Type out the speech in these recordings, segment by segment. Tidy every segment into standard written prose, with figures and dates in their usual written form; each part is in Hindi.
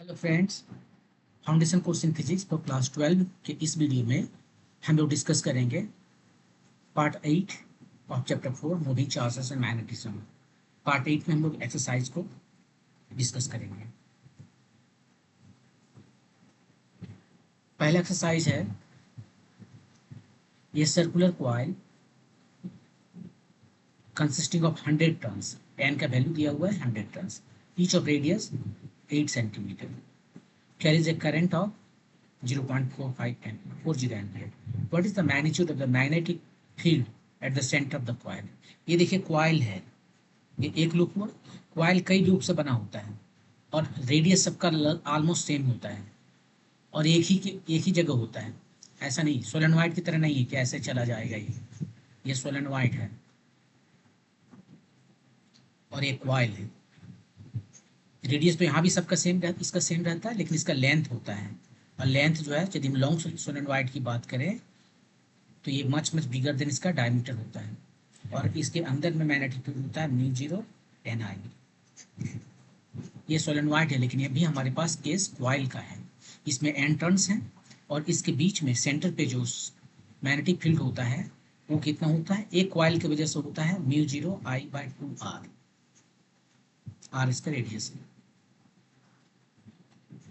Hello friends, foundation course in physics for class 12 के इस वीडियो में हम लोग डिस्कस करेंगे part 8 of chapter 4 moving charges and magnetism. Part 8 में हम लोग एक्सरसाइज को डिस्कस करेंगे। पहला एक्सरसाइज है ये circular coil consisting of 100 turns, N का वैल्यू दिया हुआ है 100 turns, each of radius 8 centimetre, carries a current of 0.40 ampere. What is the magnitude of the magnetic field at the center of the coil? ये देखिए कॉइल है, ये एक लूप में, कॉइल कई लूप से बना होता है और रेडियस सबका ऑलमोस्ट सेम होता है और एक ही जगह होता है। ऐसा नहीं, सोलेनोइड की तरह नहीं है कि ऐसे चला जाएगा। ये सोलेनोइड है और एक कॉइल है। रेडियस तो यहाँ भी सबका सेम रहता, इसका सेम रहता है, लेकिन इसका लेंथ होता है और लेंथ जो है, यदि हम लॉन्ग सोलेनोइड की बात करें तो ये मच बिगर देन इसका डायमीटर होता है और इसके अंदर में मैग्नेटिक फील्ड होता है μ0 Ni। ये सोलेनोइड है, लेकिन ये भी हमारे पास केस कॉइल का है। इसमें एन टर्न्स हैं और इसके बीच में सेंटर पे जो मैग्नेटिक फील्ड होता है वो कितना होता है, एक कॉइल की वजह से होता है μ0 I/2r। r इसका रेडियस है।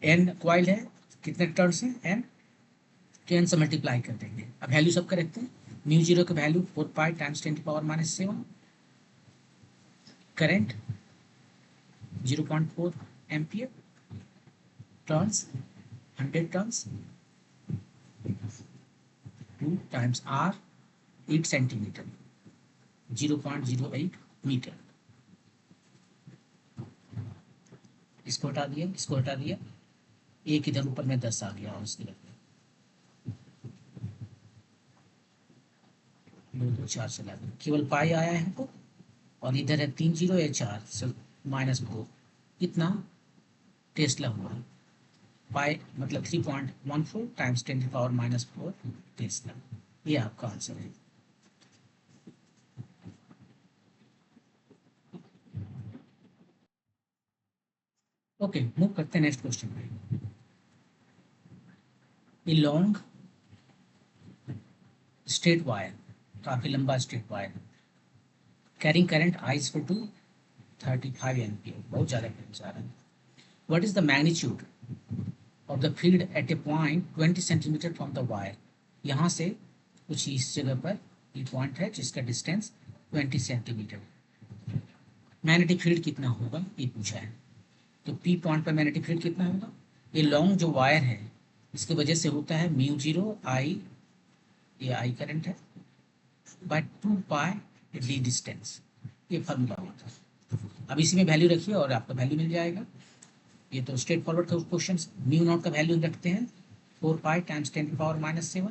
एन कॉइल है, कितने टर्न्स हैं एन, तो एन से मल्टीप्लाई कर देंगे। अब वैल्यू सबका रखते हैं। μ0 का value 4 pi times 10⁻⁷, current 0.4 ampere, turns 100 turns, 2 times r 8 centimetre, 0.08 metre. इसको हटा दिया, एक इधर ऊपर में 10 आ गया और उसके लगे 2 2 4 से लगे, केवल पाई आया है हमको और इधर है 3 0 या 4 -4, कितना टेस्ला हुआ। पाई मतलब 3.14 टाइम्स 10⁻⁻⁴ टेस्ला। ये आपका आंसर है। ओके, मूव करते हैं नेक्स्ट क्वेश्चन पे। ये लॉन्ग स्ट्रेट वायर, काफी लंबा straight wire, carrying current I = 35 ampere, बहुत ज्यादा करंट जा रहा है। What is the magnitude of the field at a point 20 centimetre from the wire? यहाँ से कुछ इस जगह पर ये पॉइंट है जिसका डिस्टेंस 20 सेंटीमीटर। मैग्नेटिक फील्ड कितना होगा ये पूछा है, तो पी पॉइंट पर मैग्नेटिक फील्ड कितना होगा। ये लॉन्ग जो वायर है इसकी वजह से होता है μ0 I, ये I करंट है, बाय 2 पाई डी डिस्टेंस, ये फार्मूला होता है। अब इसी में वैल्यू रखिए और आपका वैल्यू मिल जाएगा। ये तो स्ट्रेट फॉरवर्ड का क्वेश्चन। μ0 का वैल्यू रखते हैं 4 पाई टाइम्स 10⁻⁷,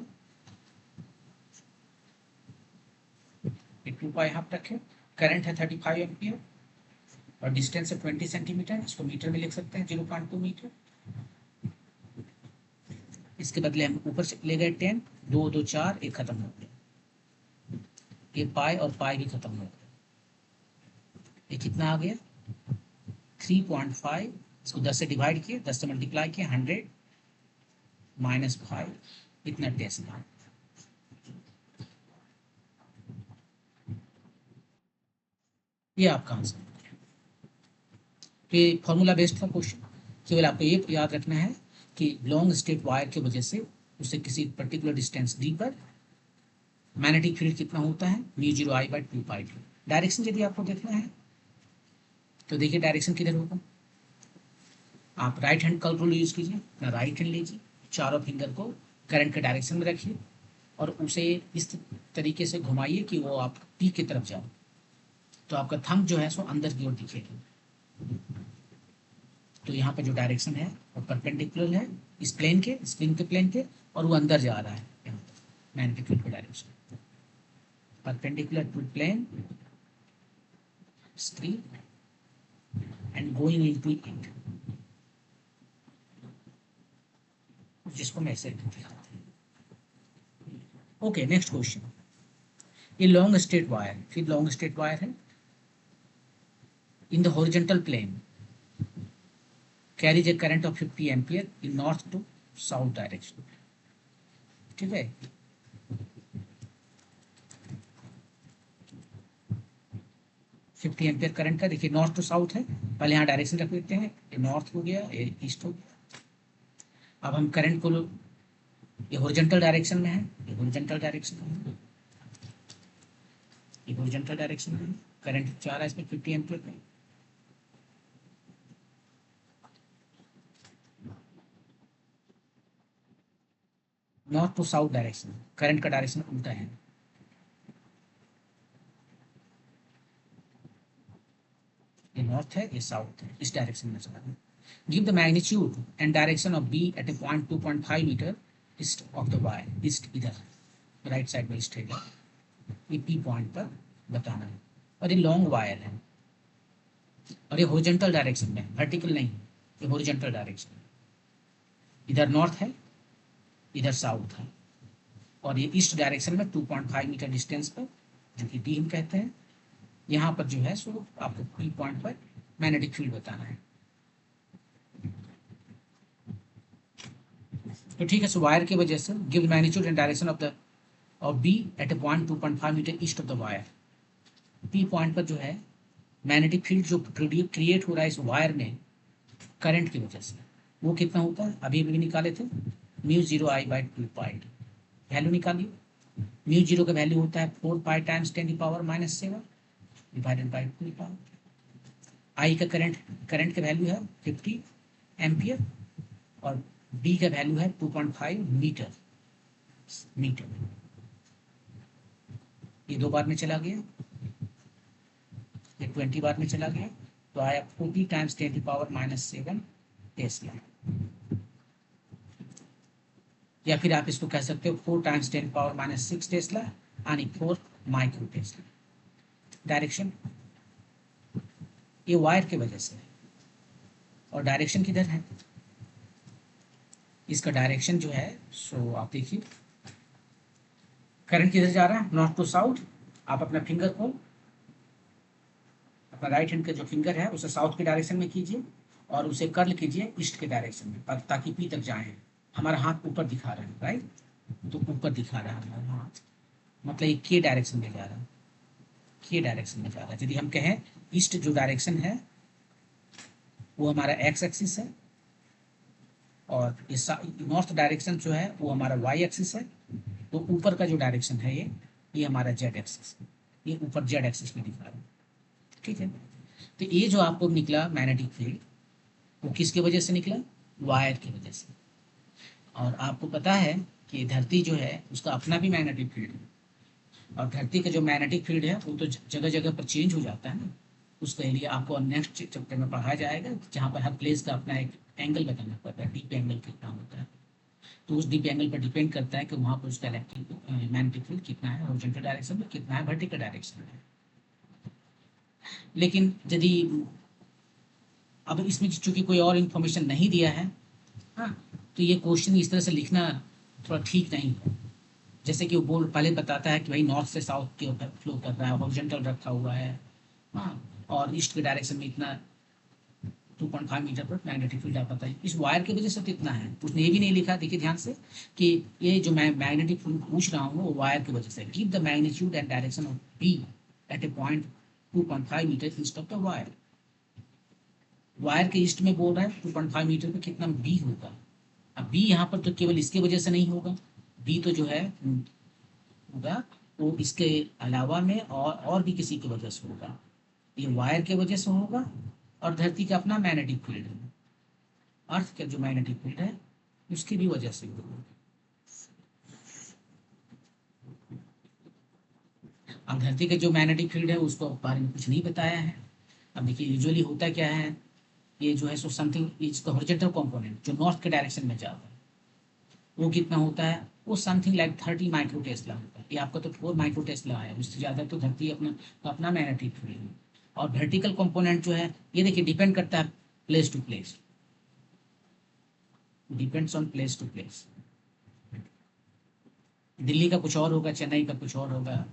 ये 2 पाई यहाँ रखें। करंट है 35 एम्पियर और डिस्टेंस है 20 सेंटीमीटर, इसको मीटर में लिख सकते हैं 0.2 मीटर। इसके बदले हम ऊपर से ले गए 10, 2 2 4, एक खत्म हो गया, ये पाई और पाई भी खत्म हो गया। ये कितना आ गया 3.5, इसको 10 से डिवाइड किए, 10 से मल्टीप्लाई किए, 100 -5, इतना टेस्ला। ये आपका आंसर। ये फॉर्मूला बेस्ड था क्वेश्चन। केवल आपको ये याद रखना है कि लॉन्ग स्ट्रेट वायर की वजह से उसे किसी पर्टिकुलर डिस्टेंस डी पर मैग्नेटिक फील्ड कितना होता है μ0 I/2 पाई। डायरेक्शन यदि आपको देखना है तो देखिए डायरेक्शन किधर होगा। आप राइट हैंड कंट्रोल यूज कीजिए, अपना राइट हैंड लीजिए, चारों फिंगर को करंट के डायरेक्शन में रखिए और उसे इस तरीके से घुमाइए कि वो आप पी की तरफ जाए, तो आपका थंब जो है सो अंदर की ओर दिखेगा। तो यहाँ पे जो डायरेक्शन है वो परपेंडिकुलर है इस प्लेन के, स्क्रीन के प्लेन के, और वो अंदर जा रहा है यहाँ पर मैग्नेटिक फील्ड का direction perpendicular to plane screen and going into it, जिसको मैं ऐसे दिखाता हूँ। Okay, next question. ये लॉन्ग स्ट्रेट वायर, फिर लॉन्ग स्ट्रेट वायर है in the horizontal plane, carries a current of 50 ampere in north to south direction. ठीक है, 50 एम्पियर करंट का, देखिए नॉर्थ टू साउथ है, पहले यहाँ डायरेक्शन रख देते हैं, ये नॉर्थ हो गया, ये ईस्ट हो गया। अब हम करंट को, ये हॉरिजॉन्टल डायरेक्शन में है, ये हॉरिजॉन्टल डायरेक्शन में है, ये हॉरिजॉन्टल डायरेक्शन में है, करंट जा रहा है इसमें 50 एम्पियर में। North to south direction, current का डायरेक्शन उल्टा है, ये नॉर्थ है, ये साउथ है, इस डायरेक्शन में चला है। Give the magnitude and direction of B at a point 2.5 metre east of the wire, east इधर राइट साइड में ईस्ट है, ये पी पॉइंट पर बताना है। और ये लॉन्ग वायर है, और ये हॉरिजॉन्टल डायरेक्शन में, वर्टिकल नहीं, ये हॉरिजॉन्टल डायरेक्शन, इधर नॉर्थ है, इधर साउथ है, और ये ईस्ट डायरेक्शन में 2.5 मीटर डिस्टेंस पर, जो कि डी हम कहते हैं। यहाँ पर जो है सो आपको पी पॉइंट पर मैग्नेटिक फील्ड बताना है। तो ठीक है, सो वायर की वजह से give magnitude and direction of B at a point 2.5 metre east of the wire. P point पर जो है मैग्नेटिक फील्ड जो क्रिएट हो रहा है इस वायर में करंट की वजह से, वो कितना होता है, अभी भी निकाले थे, μ0I/2π, वैल्यू निकालिए। μ0 का वैल्यू होता है 4π टाइम्स 10⁻⁷ डिवाइडेड बाई 2π। आई का करंट का वैल्यू है 50 एम्पियर, और बी का वैल्यू है 2.5 मीटर। ये 2 बार में चला गया, ये 20 बार में चला गया, तो आया 40 टाइम्स 10⁻⁷ टेस्ला। या फिर आप इसको कह सकते हो 4 टाइम्स 10⁻⁶ टेस्ला यानी 4 माइक्रो टेस्ला। डायरेक्शन ये वायर की वजह से है, और डायरेक्शन किधर है, इसका डायरेक्शन जो है सो आप देखिए, करंट किधर जा रहा है, नॉर्थ टू साउथ। आप अपना फिंगर को, अपना राइट हैंड का जो फिंगर है उसे साउथ के डायरेक्शन में कीजिए, और उसे कर्ल कीजिए ईस्ट के डायरेक्शन में, ताकि पी तक जाए। हमारा हाथ ऊपर दिखा रहा है, राइट, तो ऊपर दिखा रहा है हमारा हाथ, मतलब ये के डायरेक्शन में जा रहा है, के डायरेक्शन में जा रहा है। यदि हम कहें ईस्ट जो डायरेक्शन है वो हमारा एक्स एक्सिस है, और नॉर्थ डायरेक्शन जो है वो हमारा वाई एक्सिस है, तो ऊपर का जो डायरेक्शन है ये हमारा जेड एक्सिस है, ये ऊपर जेड एक्सिस में दिखा रहा है। ठीक है, तो ये जो आपको निकला मैग्नेटिक फील्ड, वो किसकी वजह से निकला, वायर की वजह से। और आपको पता है कि धरती जो है उसका अपना भी मैग्नेटिक फील्ड है, और धरती का जो मैग्नेटिक फील्ड है वो तो जगह जगह पर चेंज हो जाता है ना, उसके लिए आपको नेक्स्ट चैप्टर में पढ़ाया जाएगा, जहाँ पर हर प्लेस का अपना एक एंगल बताना पड़ता है, डीप एंगल कितना होता है। तो उस डीप एंगल पर डिपेंड करता है कि वहाँ पर उसका इलेक्ट्रिक मैग्नेटिक फील्ड कितना है, हॉरिजॉन्टल डायरेक्शन में कितना है, वर्टिकल डायरेक्शन में। लेकिन यदि अब इसमें चूंकि कोई और इन्फॉर्मेशन नहीं दिया है, हाँ, तो ये क्वेश्चन इस तरह से लिखना थोड़ा ठीक नहीं है। जैसे कि वो पहले बताता है कि भाई नॉर्थ से साउथ के फ्लो कर रहा है, हॉरिजॉन्टल रखा हुआ है, हाँ, और ईस्ट के डायरेक्शन में इतना 2.5 मीटर पर मैग्नेटिक फील्ड आप बताइए, इस वायर की वजह से तो इतना है। उसने ये भी नहीं लिखा, देखिए ध्यान से, कि ये जो मैं मैग्नेटिक फील्ड पूछ रहा हूँ वो वायर की वजह से। Give the magnitude and direction of B at a point 2.5 metre east of the wire. Wire के ईस्ट में बोल रहा है 2.5 मीटर पे कितना बी होगा। अब बी यहाँ पर तो केवल इसके वजह से नहीं होगा, बी तो जो है होगा वो इसके अलावा में और भी किसी की वजह से होगा। ये वायर के वजह से होगा, और धरती का अपना मैग्नेटिक फील्ड है, अर्थ का जो मैग्नेटिक फील्ड है उसकी भी वजह से होगा। अब धरती का जो मैग्नेटिक फील्ड है उसको बारे में कुछ नहीं बताया है। अब देखिए यूजुअली होता क्या है, ये जो है सो समथिंग इसका हॉरिजॉन्टल कंपोनेंट जो नॉर्थ के डायरेक्शन में जाता है वो कितना होता है, वो समथिंग लाइक 30 माइक्रो टेस्ला होता है। ये आपका तो 4 माइक्रो टेस्ला है, उससे ज़्यादा तो धरती अपना मैग्नेटिक फील्ड है। और वर्टिकल कंपोनेंट जो है ये देखिए डिपेंड करता है place to place, depends on place to place. Delhi का कुछ और होगा, चेन्नई का कुछ और होगा,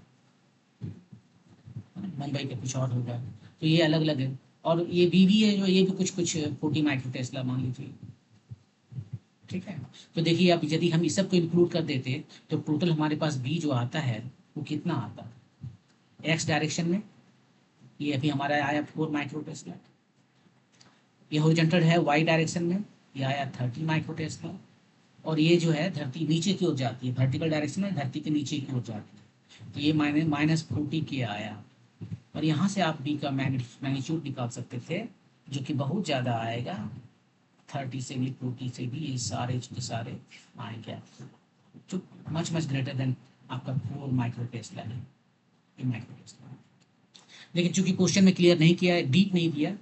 मुंबई का कुछ और होगा, तो ये अलग अलग है। और ये बीवी है जो, ये भी कुछ कुछ 40 माइक्रो टेस्ला मान लीजिए, ठीक है। तो देखिए अब यदि हम इस सब को इंक्लूड कर देते तो टोटल हमारे पास बी जो आता है वो कितना आता है एक्स डायरेक्शन में, ये अभी हमारा आया 4 माइक्रो टेस्ला। ये हॉरिजॉन्टल है वाई डायरेक्शन में, ये आया 30 माइक्रो टेस्ला। और ये जो है धरती नीचे की ओर जाती है, वर्टिकल डायरेक्शन में धरती के नीचे की ओर जाती है, तो ये -40 के आया। और यहाँ से आप बी का मैग्नीट्यूड निकाल सकते थे, जो कि बहुत ज़्यादा आएगा, 30 से भी 40 से भी, ये सारे के सारे आएंगे जो मच मच ग्रेटर देन आपका 4 माइक्रो टेस्ला है, ये माइक्रो टेस्ला। लेकिन चूंकि क्वेश्चन में क्लियर नहीं किया है, डीप नहीं दिया,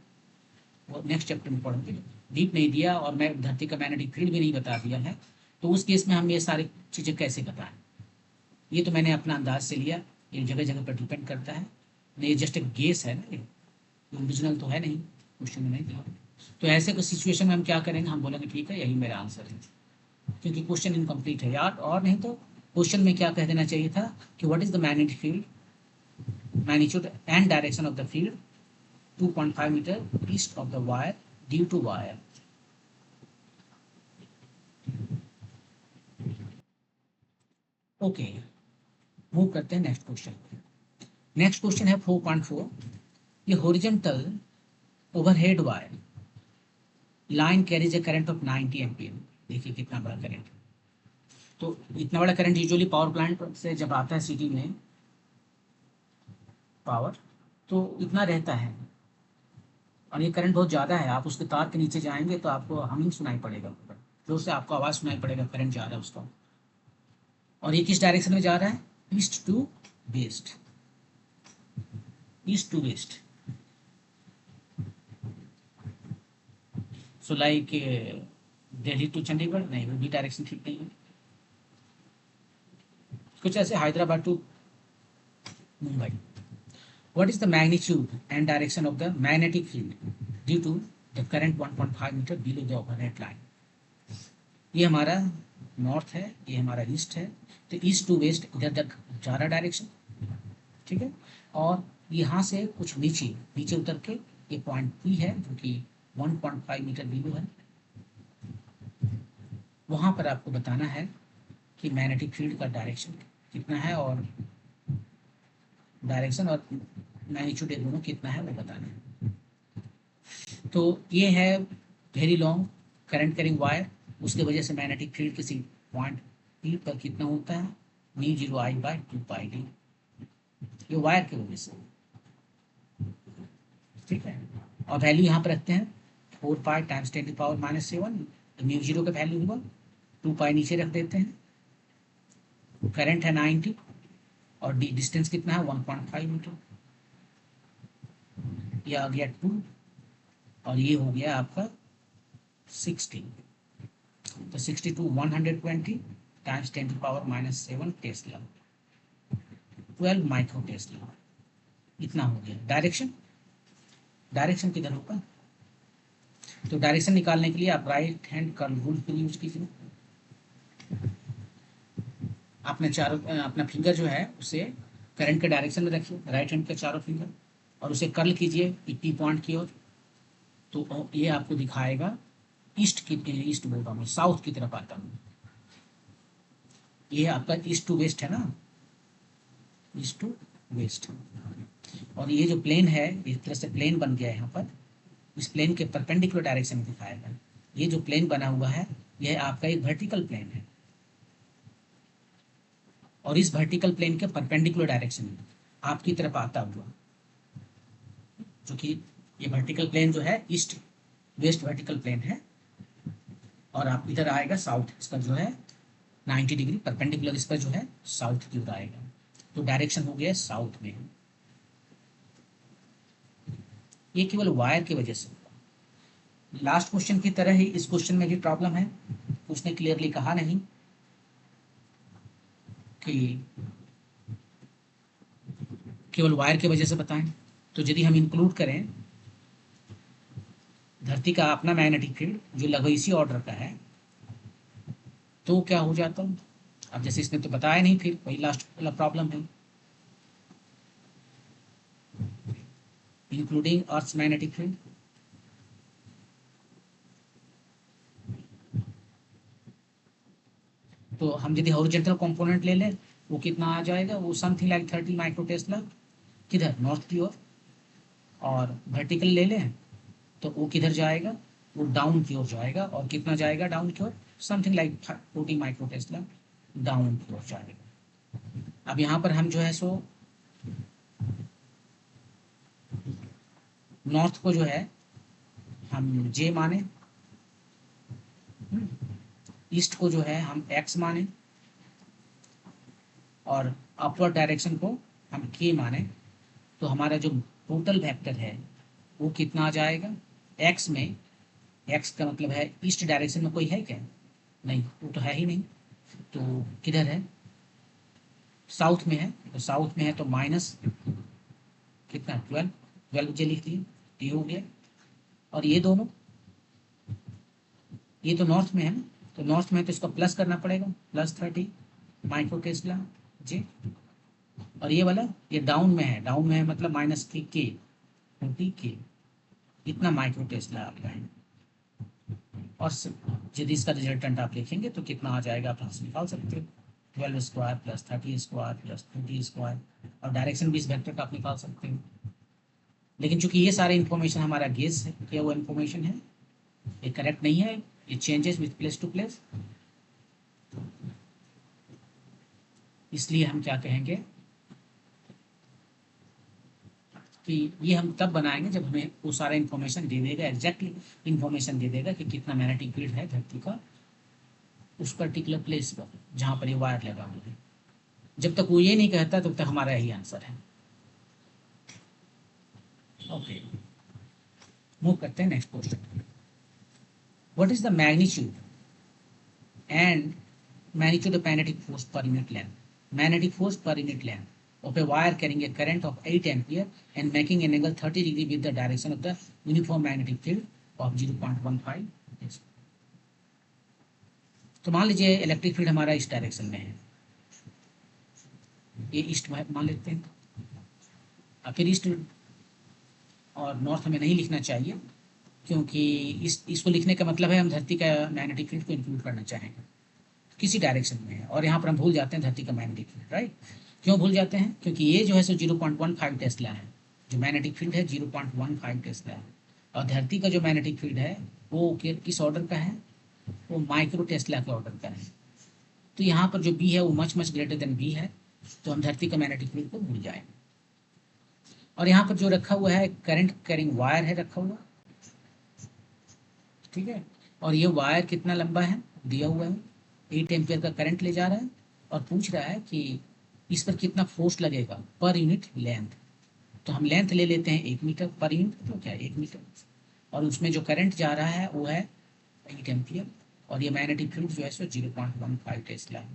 वो नेक्स्ट चैप्टर में पढ़ेंगे, डीप नहीं दिया और मैं धरती का मैग्नेटिक फील्ड भी नहीं बता दिया है, तो उस केस में हम ये सारी चीज़ें कैसे बताएं। ये तो मैंने अपना अंदाज से लिया, ये जगह जगह पर डिपेंड करता है, ये जस्ट एक गेस है ना, ये ओरिजिनल तो है नहीं, क्वेश्चन में नहीं दिया। तो ऐसे को सिचुएशन में हम क्या करेंगे, हम बोलेंगे ठीक है यही मेरा आंसर है, क्योंकि क्वेश्चन इनकम्प्लीट है यार। और नहीं तो क्वेश्चन में क्या कह देना चाहिए था कि what is the magnetic field, magnitude and direction of the field 2.5 metre east of the wire due to wire. Okay, move करते हैं नेक्स्ट क्वेश्चन। नेक्स्ट क्वेश्चन है 4.4। ये horizontal overhead wire line carries a current of 90 ampere. देखिए कितना बड़ा करंट, तो इतना बड़ा करंट यूजुअली पावर प्लांट से जब आता है सिटी में पावर, तो इतना रहता है, और ये करंट बहुत ज़्यादा है, आप उसके तार के नीचे जाएंगे तो आपको हमिंग सुनाई पड़ेगा, जोर से आपको आवाज़ सुनाई पड़ेगा, करंट जा रहा है उसका। और ये किस डायरेक्शन में जा रहा है, east to west, east to west. So like Delhi to Chandigarh, नहीं वो भी डायरेक्शन ठीक नहीं है, कुछ ऐसे Hyderabad to Mumbai. What is the magnitude and direction of the magnetic field due to the current 1.5 meter below the overhead line? ये हमारा नॉर्थ है, ये हमारा ईस्ट है, तो ईस्ट टू वेस्ट इधर तक जा रहा डायरेक्शन, ठीक है। और यहाँ से कुछ नीचे नीचे उतर के ये पॉइंट पी है जो कि 1.5 मीटर बिलो है, वहाँ पर आपको बताना है कि मैग्नेटिक फील्ड का डायरेक्शन कितना है और डायरेक्शन और मैग्नीट्यूड दोनों कितना है वो बताना है। तो ये है very long current carrying wire, उसके वजह से मैग्नेटिक फील्ड किसी पॉइंट पी पर कितना होता है, μ0I/2πd, ये वायर की वजह से, ठीक है। और वैल्यू यहाँ पर रखते हैं 4π × 10⁻⁻⁷, तो μ0 का वैल्यू होगा 2π नीचे रख देते हैं, करंट है 90 और डिस्टेंस कितना है 1.5 मीटर, ये आ गया 2 और ये हो गया आपका 60, तो 62 120 × 10⁻⁷ टेस्ला, 12 माइक्रो टेस्ला, इतना हो गया। डायरेक्शन, डायरेक्शन किधर होगा, तो डायरेक्शन निकालने के लिए आप राइट हैंड कर्ल रूल फिर यूज कीजिए। अपने चारों अपना फिंगर जो है उसे करंट के डायरेक्शन में रखिए, राइट हैंड के चारों फिंगर, और उसे कर्ल कीजिए पी पॉइंट की ओर, तो ये आपको दिखाएगा ईस्ट की, ईस्ट बोल रहा हूँ, साउथ की तरफ आता हूँ, ये आपका ईस्ट टू वेस्ट है ना, ईस्ट टू वेस्ट। और ये जो प्लेन है इस तरह से प्लेन बन गया है यहाँ पर, इस प्लेन के परपेंडिकुलर डायरेक्शन में दिखाएगा। ये जो प्लेन बना हुआ है यह आपका एक वर्टिकल प्लेन है, और इस वर्टिकल प्लेन के परपेंडिकुलर डायरेक्शन में आपकी तरफ आता हुआ, जो कि ये वर्टिकल प्लेन जो है ईस्ट वेस्ट वर्टिकल प्लेन है, और आप इधर आएगा साउथ, इसका जो है 90 डिग्री परपेंडिकुलर इस पर जो है साउथ की ओर आएगा, तो डायरेक्शन हो गया साउथ में। ये केवल वायर की वजह से। लास्ट क्वेश्चन की तरह ही इस क्वेश्चन में भी प्रॉब्लम है, उसने क्लियरली कहा नहीं कि केवल वायर की वजह से बताएं, तो यदि हम इंक्लूड करें धरती का अपना मैग्नेटिक फील्ड जो लगभग इसी ऑर्डर का है, तो क्या हो जाता है। अब जैसे इसने तो बताया नहीं, फिर वही लास्ट वाला प्रॉब्लम है। Including earth's magnetic field. तो हम यदि हॉरिजॉन्टल कंपोनेंट ले लें वो कितना आ जाएगा, वो समथिंग लाइक 30 माइक्रो टेस्ला किधर नॉर्थ की ओर, और वर्टिकल ले लें तो वो किधर जाएगा, वो डाउन की ओर जाएगा, और कितना जाएगा डाउन की ओर, something like 40 micro tesla down की ओर जाएगा। अब यहाँ पर हम जो है सो नॉर्थ को जो है हम जे माने, ईस्ट को जो है हम एक्स माने, और अपवर्ड डायरेक्शन को हम के माने, तो हमारा जो टोटल वेक्टर है वो कितना आ जाएगा एक्स में। एक्स का मतलब है ईस्ट डायरेक्शन में कोई है क्या, नहीं, वो तो है ही नहीं। तो किधर है, साउथ में है, तो साउथ में है तो माइनस कितना 12, 12 जे लिख दिए, ये हो गया। और ये दोनों, ये तो नॉर्थ में है ना, तो नॉर्थ में है तो इसको प्लस करना पड़ेगा, प्लस 30 माइक्रो टेस्ला जी। और ये वाला ये डाउन में है, डाउन में है मतलब माइनस के 40 के, इतना माइक्रो टेस्ला आपका है। और यदि इसका रिजल्टेंट आप लिखेंगे तो कितना आ जाएगा आप यहाँ निकाल सकते हो, 12 square plus 30 square plus 20 square, और डायरेक्शन भी इस वेक्टर का आप निकाल सकते हो। लेकिन चूंकि ये सारे इन्फॉर्मेशन हमारा गेस है, क्या वो इन्फॉर्मेशन है, ये करेक्ट नहीं है, ये changes with place to place, इसलिए हम क्या कहेंगे कि ये हम तब बनाएंगे जब हमें वो सारा इन्फॉर्मेशन दे देगा, एग्जैक्टली इन्फॉर्मेशन दे देगा कि कितना मैग्नेटिक फील्ड है धरती का उस पर्टिकुलर प्लेस पर जहाँ पर ये वायर लगा हुआ है। जब तक वो ये नहीं कहता तब तक हमारा यही आंसर है। ओके, मूव करते हैं next question. What is the magnitude and magnitude of magnetic force per unit length, magnetic force per unit length of a wire carrying a current of 8 ampere and making an angle 30 degree with the direction of the uniform magnetic field of 0.15 yes. तो मान लीजिए इलेक्ट्रिक फील्ड हमारा इस डायरेक्शन में है, ये ईस्ट मान लेते हैं, और फिर ईस्ट और नॉर्थ हमें नहीं लिखना चाहिए, क्योंकि इसको लिखने का मतलब है हम धरती का मैग्नेटिक फील्ड को इंक्लूड करना चाहेंगे, किसी डायरेक्शन में है, और यहाँ पर हम भूल जाते हैं धरती का मैग्नेटिक फील्ड, राइट। क्यों भूल जाते हैं, क्योंकि ये जो है सो 0.15 टेस्ला है, जो मैग्नेटिक फील्ड है 0.15 टेस्ला है, और धरती का जो मैग्नेटिक फील्ड है वो किस ऑर्डर का है, वो माइक्रो टेस्ला के ऑर्डर का है। तो यहाँ पर जो बी है वो much much greater than B है, तो हम धरती का मैग्नेटिक फील्ड को भूल जाएंगे। और यहाँ पर जो रखा हुआ है करंट कैरिंग वायर है रखा हुआ, ठीक है, और ये वायर कितना लंबा है दिया हुआ है, 8 एम्पियर का करंट ले जा रहा है, और पूछ रहा है कि इस पर कितना फोर्स लगेगा पर यूनिट लेंथ। तो हम लेंथ ले लेते हैं 1 मीटर पर यूनिट, तो क्या 1 मीटर, और उसमें जो करंट जा रहा है वो है 8 एम्पियर, और ये मैग्नेटिक फील्ड जो है सो 0.15 टेस्ला है।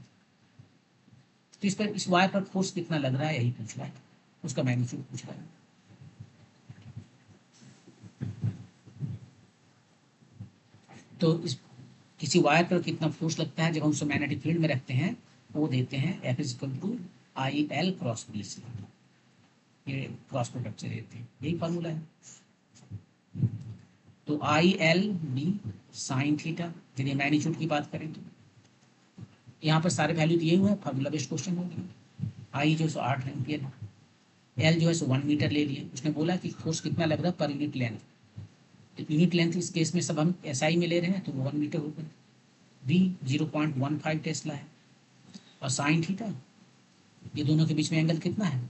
तो इस पर इस वायर पर फोर्स कितना लग रहा है यही पूछ रहा है, उसका मैग्नीट्यूड पूछ रहा है। तो इस किसी वायर पर कितना फोर्स लगता है जब हम उसे मैग्नेटिक फील्ड में रखते हैं, वो देते हैं F = IL क्रॉस B से, ये क्रॉस प्रोडक्ट से देते हैं, यही फार्मूला है। तो IL B साइन थीटा, यदि मैग्नीट्यूड की बात करें तो यहाँ पर सारे वैल्यू दिए हुए हैं, फार्मूला बेस्ड क्वेश्चन हो गया। I जो है 8 एम्पियर है, L जो है 1 मीटर ले लिए, उसने बोला कि फोर्स कितना लग रहा है पर यूनिट लेंथ, तो यूनिट लेंथ इस केस में सब हम SI में ले रहे हैं तो 1 मीटर होगा। B 0.15 टेस्ला है, और साइन थीटा, ये दोनों के बीच में एंगल कितना है,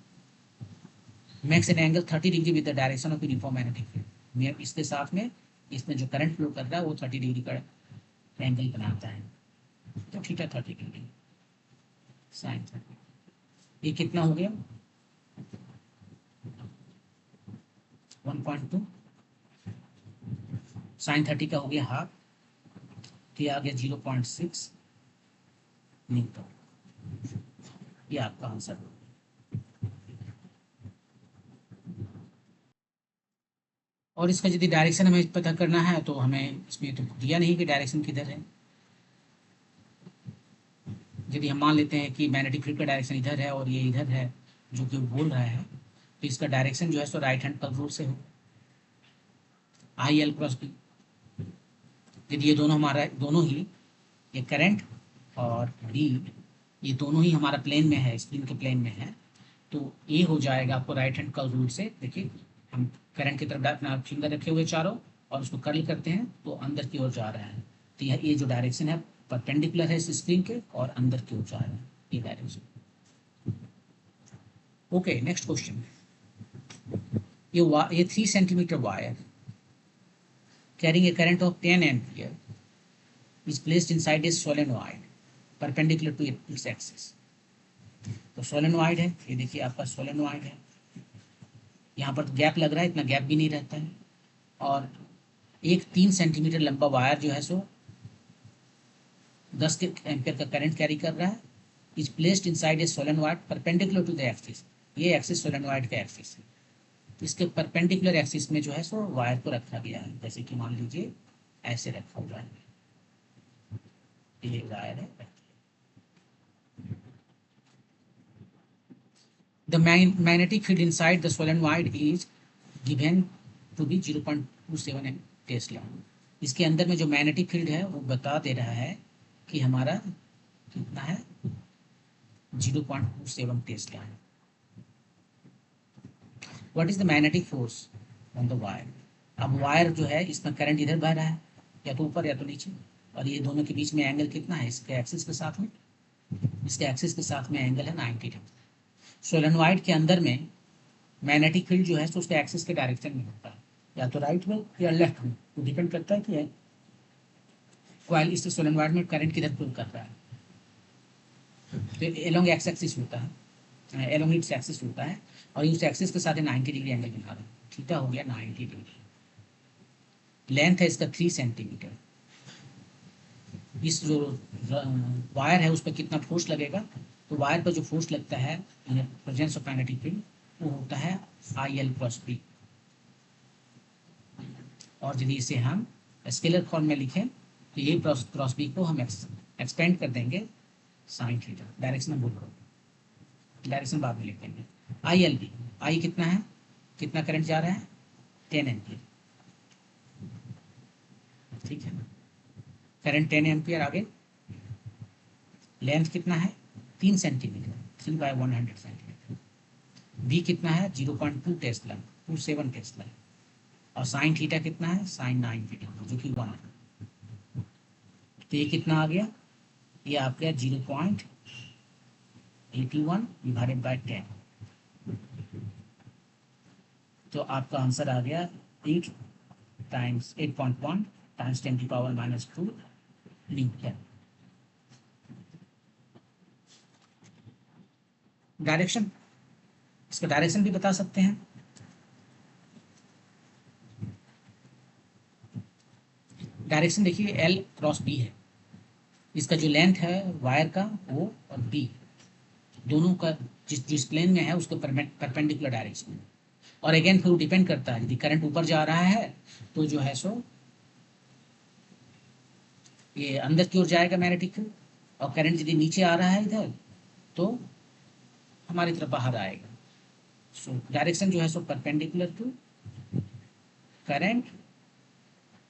makes an angle 30 degree with the direction of uniform magnetic field. इसके साथ में इसमें जो करंट फ्लो कर रहा है वो 30 डिग्री का एंगल बनाता है, तो थीटा 30 डिग्री साइन 30, ये कितना हो गया 1.2, साइन 30 का हो गया हाफ, तो ये आ गया 0.6 न्यूटन, ये आपका आंसर होगा। और इसका यदि डायरेक्शन हमें पता करना है तो हमें इसमें तो दिया नहीं कि डायरेक्शन किधर है। यदि हम मान लेते हैं कि मैग्नेटिक फील्ड का डायरेक्शन इधर है और ये इधर है जो कि बोल रहा है, तो इसका डायरेक्शन जो है सो राइट हैंड पल्स रूल से हो, आई एल क्रॉस बी। यदि ये दोनों ही ये करंट और बी ये दोनों ही हमारा प्लेन में है, स्क्रीन के प्लेन में है, तो ए हो जाएगा आपको राइट हैंड कर्ल रूल से। देखिए हम करंट की तरफ अपना फिंगर रखे हुए चारों और उसको कर्ल करते हैं तो अंदर की ओर जा रहा है। तो ये जो डायरेक्शन है परपेंडिकुलर है इस स्क्रीन के और अंदर की ओर जा रहा है ये डायरेक्शन। Okay, next question. ये 3 centimetre wire carrying a current of 10 ampere is placed inside a solenoid perpendicular to its axis। तो सोलेनोइड है, ये देखिए आपका सोलेनोइड है, यहाँ पर तो गैप लग रहा है, इतना गैप भी नहीं रहता है, और एक 3 सेंटीमीटर लंबा वायर जो है सो 10 एम्पियर का करंट कैरी कर रहा है। Is placed inside a solenoid perpendicular to the axis. ये एक्सिस सोलेनोइड का एक्सिस है, इसके परपेंडिकुलर एक्सिस में जो है सो वायर को रखा गया है, जैसे कि मान लीजिए ऐसे रखा हुआ है, ये वायर है। The magnetic field inside the solenoid is given to be 0.27 Tesla. इसके अंदर में जो मैग्नेटिक फील्ड है वो बता दे रहा है कि हमारा कितना है, 0.27 टेस्ला है। What is the magnetic force on the wire. अब वायर जो है इसमें करंट इधर बह रहा है, या तो ऊपर या तो नीचे, और ये दोनों के बीच में एंगल कितना है, इसके एक्सिस के साथ में, इसके एक्सिस के साथ में एंगल है 90 डिग्री। सोलेनोइड के अंदर में मैग्नेटिक फील्ड जो है तो उसके एक्सिस के डायरेक्शन में होता है, या तो राइट में या लेफ्ट में, तो डिपेंड करता है कि कॉइल इस सोलेनोइड में करंट किधर पुल कर रहा है। तो एलोंग एक्स एक्सिस होता है, एलोंग इट्स एक्सिस होता है, और उस एक्सिस के साथ 90 डिग्री एंगल बना रहा है, थीटा हो गया 90 डिग्री। लेंथ है इसका 3 सेंटीमीटर। इस जो वायर है उस पर कितना फोर्स लगेगा, तो वायर पर जो फोर्स लगता है प्रेजेंस ऑफ मैग्नेटिक फील्ड वो होता है आई एल क्रॉस बी। और यदि इसे हम स्केलर फॉर्म में लिखें तो ये क्रॉस बी को हम एक्सपेंड कर देंगे साइन थीटा। डायरेक्शन बोलो, डायरेक्शन बाद में लिख देंगे। आई एल बी, आई कितना है, कितना करंट जा रहा है, 10 एम्पियर, ठीक है ना, करंट 10 एम्पियर। आगे लेंथ कितना है, 3 सेंटीमीटर, 3/100 सेंटीमीटर। बी कितना है, 0.2 टेस्ला, 27 टेस्ला, और साइन थीटा कितना है, साइन 90 डिग्री, जो कि 1 है। तो ये कितना आ गया, ये आ गया 0.81 डिवाइडेड बाय 10। तो आपका आंसर आ गया 8 टाइम्स 8.1 टाइम्स 10⁻⁻² न्यूटन। डायरेक्शन, इसका डायरेक्शन भी बता सकते हैं। डायरेक्शन देखिए एल क्रॉस बी है, इसका जो लेंथ है वायर का वो और बी दोनों का जिस प्लेन में है उसके परपेंडिकुलर डायरेक्शन। और अगेन फिर डिपेंड करता है, यदि करंट ऊपर जा रहा है तो जो है सो ये अंदर की ओर जाएगा मैग्नेटिक फील्ड, और करंट यदि नीचे आ रहा है इधर तो हमारी तरफ बाहर आएगा। सो डायरेक्शन जो है सो perpendicular to current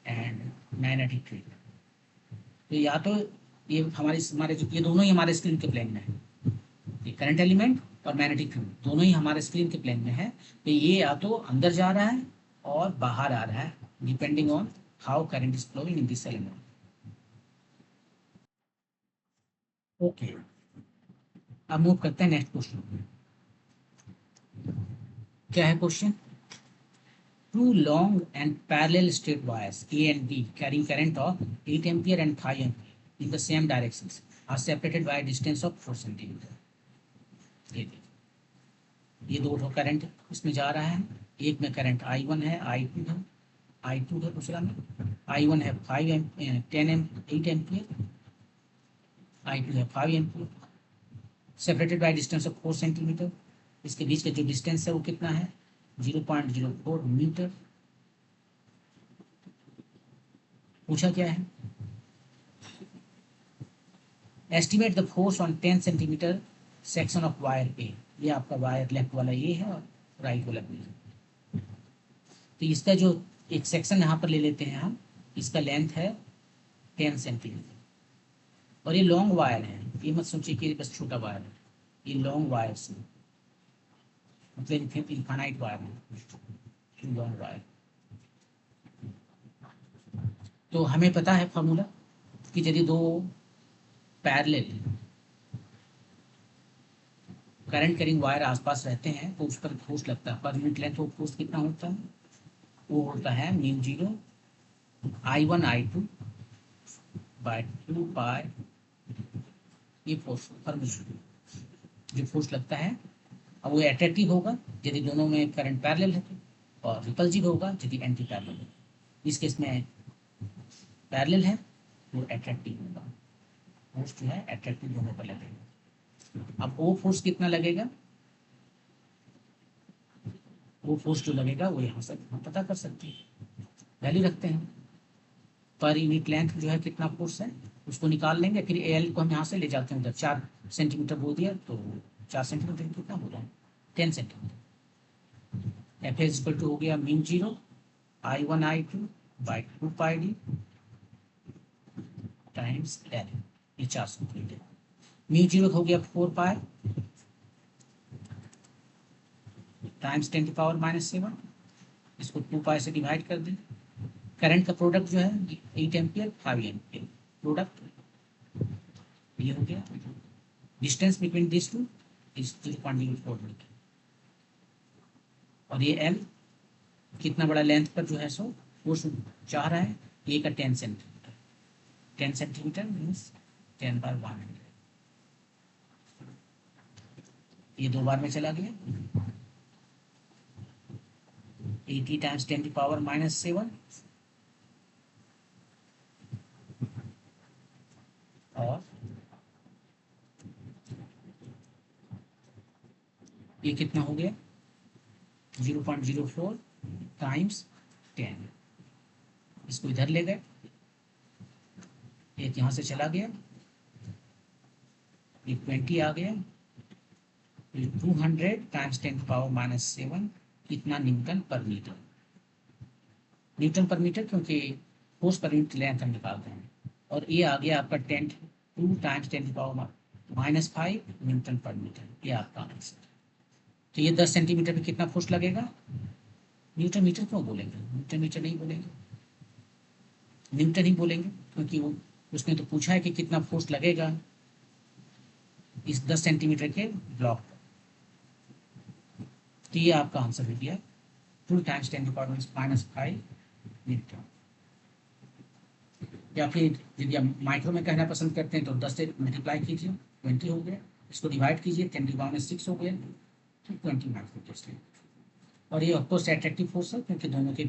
and magnetic field. तो या तो ये हमारे ये दोनों ही हमारे स्क्रीन के प्लेन में है, ये करंट एलिमेंट और मैग्नेटिक फील्ड दोनों ही हमारे स्क्रीन के प्लेन में है। तो ये या तो अंदर जा रहा है और बाहर आ रहा है, depending on how current is flowing in this element. Okay, अब मूव करते हैं नेक्स्ट क्वेश्चन। क्या है question, two long and parallel straight wires A and B carrying current of 8 ampere and 5 ampere in the same directions are separated by a distance of 4 centimeter। ये दो करंट इसमें जा रहा है, एक में करंट I1 है, I2 है, I2 है, दूसरा में I1 है 8 एम्पियर, I2 है 5 ampere, separated by distance of 4 centimetre. इसके बीच का जो डिस्टेंस है वो कितना है, 0.04 मीटर। पूछा क्या है, estimate the force on 10 centimetre section of wire A. ये आपका वायर लेफ्ट वाला ये है और राइट वाला पेज। तो इसका जो एक सेक्शन यहाँ पर ले लेते हैं हम, इसका लेंथ है 10 सेंटीमीटर, और ये लॉन्ग वायर है, ये मत सोचिए कि बस छोटा वायर है, ये लॉन्ग वायर से मतलब इनफाइनाइट वायर है, लॉन्ग वायर। तो हमें पता है फॉर्मूला कि यदि दो पैरेलल करंट कैरिंग वायर आसपास रहते हैं तो उस पर फोर्स लगता है, पर यूनिट लेंथ वो फोर्स कितना होता है, वो होता है म्यू जीरो I1I2 बाय 2 पाई, ये फोर्स जो फोर्स लगता है। अब वो एट्रैक्टिव होगा यदि दोनों में करंट पैरेलल है तो, और रिपल्सिव होगा यदि एंटी पैरेलल है। इस केस में पैरेलल है वो एट्रैक्टिव होगा, फोर्स जो है एट्रैक्टिव दोनों पर लगेगा। अब वो फोर्स कितना लगेगा, वो फोर्स जो लगेगा वो यहाँ से हम पता कर सकते हैं, वैल्यू रखते हैं, पर यूनिट लेंथ जो है कितना फोर्स है उसको निकाल लेंगे, फिर एल को हम यहाँ से ले जाते हैं उधर, 4 सेंटीमीटर बोल दिया तो 4 सेंटीमीटर कितना बोला, 10 centimetre. F is equal to हो गया mu zero I1I2 by 2 pi D times L, ये 4 सेंटीमीटर। म्यू जीरो हो गया 4 पाई टाइम्स 10⁻⁻�7, इसको 2 पाई से डिवाइड कर दें। करंट का प्रोडक्ट जो है 8 एम्पियर 5 एम्पियर प्रोडक्ट, ये हो गया। Distance between this two is 0.04 metre, और ये एल कितना बड़ा लेंथ पर जो है सो वो चाह रहा है, ए का 10 सेंटीमीटर, 10 सेंटीमीटर मीन्स 10/100, ये 2 बार में चला गया। 80 टाइम्स 10⁻⁻⁷, और ये कितना हो गया 0.04 टाइम्स 10, इसको इधर ले गए, एक यहाँ से चला गया, ये 20 आ गया, 200 टाइम्स 10⁻⁻⁷, कितना न्यूटन पर मीटर, न्यूटन पर मीटर क्योंकि फोर्स पर यूनिट लेंथ हम निकालते हैं। और ये आ गया आपका 2 टाइम्स 10⁻⁻5 न्यूटन पर मीटर, ये आपका आंसर। तो ये 10 सेंटीमीटर पे कितना फोर्स लगेगा, न्यूटन मीटर क्यों बोलेंगे, न्यूटन मीटर नहीं बोलेंगे, न्यूटन ही बोलेंगे, क्योंकि वो उसने तो पूछा है कि कितना फोर्स लगेगा इस 10 सेंटीमीटर के ब्लॉक पर। तो ये आपका आंसर हो गया 2 टाइम्स 10⁻⁻5 न्यूटन। या फिर यदि आप माइक्रो में कहना पसंद करते हैं तो 10 से मल्टीप्लाई कीजिए, 20 हो गया, इसको डिवाइड कीजिए 10⁻⁶ हो गया, तो 20 माइक्रो। और ये ऑफकोर्स एट्रैक्टिव फोर्स है क्योंकि दोनों के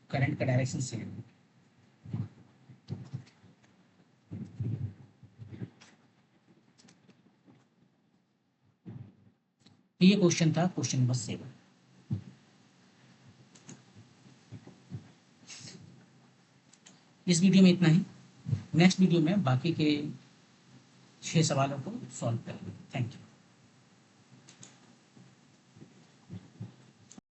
करंट का डायरेक्शन सेम है। ये क्वेश्चन था क्वेश्चन नंबर 7। इस वीडियो में इतना ही, नेक्स्ट वीडियो में बाकी के 6 सवालों को सॉल्व करेंगे। Thank you.